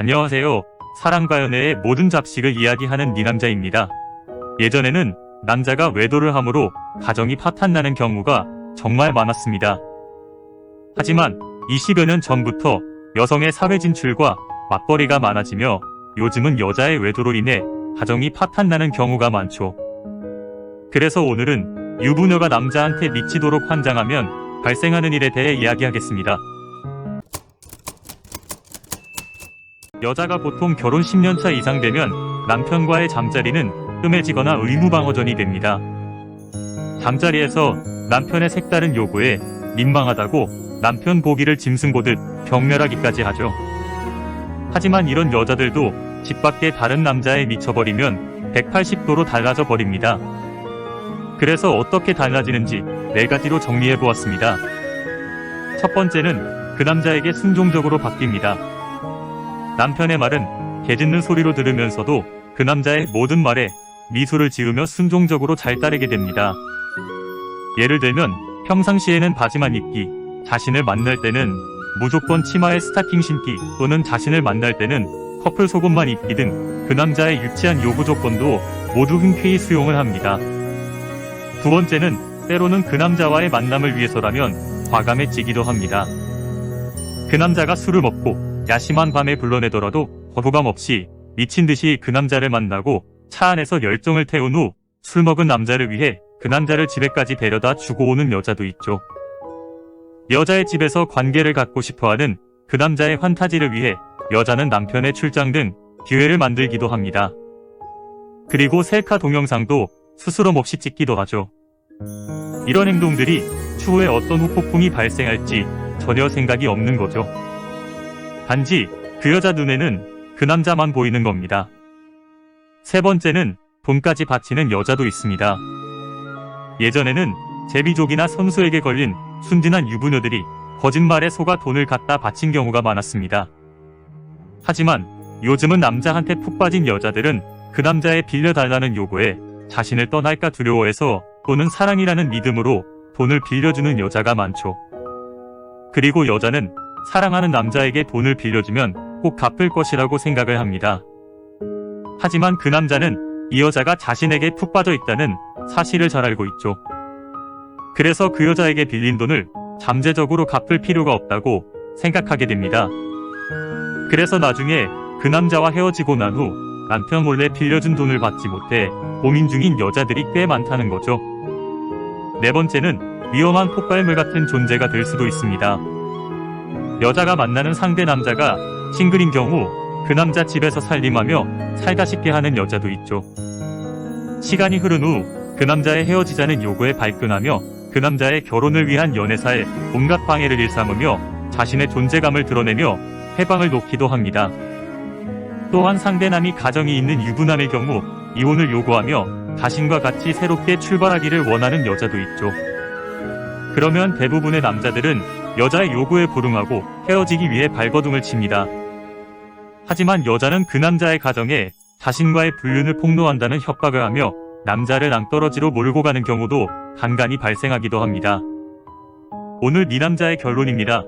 안녕하세요. 사랑과 연애의 모든 잡식을 이야기하는 니남자입니다. 예전에는 남자가 외도를 함으로 가정이 파탄나는 경우가 정말 많았습니다. 하지만 20여 년 전부터 여성의 사회 진출과 맞벌이가 많아지며 요즘은 여자의 외도로 인해 가정이 파탄나는 경우가 많죠. 그래서 오늘은 유부녀가 남자한테 미치도록 환장하면 발생하는 일에 대해 이야기하겠습니다. 여자가 보통 결혼 10년차 이상 되면 남편과의 잠자리는 뜸해지거나 의무방어전이 됩니다. 잠자리에서 남편의 색다른 요구에 민망하다고 남편 보기를 짐승 보듯 경멸하기까지 하죠. 하지만 이런 여자들도 집 밖에 다른 남자에 미쳐버리면 180도로 달라져 버립니다. 그래서 어떻게 달라지는지 4가지로 정리해보았습니다. 첫 번째는 그 남자에게 순종적으로 바뀝니다. 남편의 말은 개 짖는 소리로 들으면서도 그 남자의 모든 말에 미소를 지으며 순종적으로 잘 따르게 됩니다. 예를 들면 평상시에는 바지만 입기, 자신을 만날 때는 무조건 치마에 스타킹 신기 또는 자신을 만날 때는 커플 속옷만 입기 등 그 남자의 유치한 요구 조건도 모두 흔쾌히 수용을 합니다. 두 번째는 때로는 그 남자와의 만남을 위해서라면 과감해지기도 합니다. 그 남자가 술을 먹고 야심한 밤에 불러내더라도 거부감 없이 미친 듯이 그 남자를 만나고 차 안에서 열정을 태운 후 술 먹은 남자를 위해 그 남자를 집에까지 데려다 주고 오는 여자도 있죠. 여자의 집에서 관계를 갖고 싶어하는 그 남자의 환타지를 위해 여자는 남편의 출장 등 기회를 만들기도 합니다. 그리고 셀카 동영상도 스스럼 없이 찍기도 하죠. 이런 행동들이 추후에 어떤 후폭풍이 발생할지 전혀 생각이 없는 거죠. 단지 그 여자 눈에는 그 남자만 보이는 겁니다. 세 번째는 돈까지 바치는 여자도 있습니다. 예전에는 제비족이나 선수에게 걸린 순진한 유부녀들이 거짓말에 속아 돈을 갖다 바친 경우가 많았습니다. 하지만 요즘은 남자한테 푹 빠진 여자들은 그 남자의 빌려달라는 요구에 자신을 떠날까 두려워해서 또는 사랑이라는 믿음으로 돈을 빌려주는 여자가 많죠. 그리고 여자는 사랑하는 남자에게 돈을 빌려주면 꼭 갚을 것이라고 생각을 합니다. 하지만 그 남자는 이 여자가 자신에게 푹 빠져 있다는 사실을 잘 알고 있죠. 그래서 그 여자에게 빌린 돈을 잠재적으로 갚을 필요가 없다고 생각하게 됩니다. 그래서 나중에 그 남자와 헤어지고 난 후 남편 몰래 빌려준 돈을 받지 못해 고민 중인 여자들이 꽤 많다는 거죠. 네 번째는 위험한 폭발물 같은 존재가 될 수도 있습니다. 여자가 만나는 상대 남자가 싱글인 경우 그 남자 집에서 살림하며 살다 싶게 하는 여자도 있죠. 시간이 흐른 후 그 남자의 헤어지자는 요구에 발끈하며 그 남자의 결혼을 위한 연애사에 온갖 방해를 일삼으며 자신의 존재감을 드러내며 해방을 놓기도 합니다. 또한 상대남이 가정이 있는 유부남의 경우 이혼을 요구하며 자신과 같이 새롭게 출발하기를 원하는 여자도 있죠. 그러면 대부분의 남자들은 여자의 요구에 불응하고 헤어지기 위해 발버둥을 칩니다. 하지만 여자는 그 남자의 가정에 자신과의 불륜을 폭로한다는 협박을 하며 남자를 낭떠러지로 몰고 가는 경우도 간간히 발생하기도 합니다. 오늘 니 남자의 결론입니다.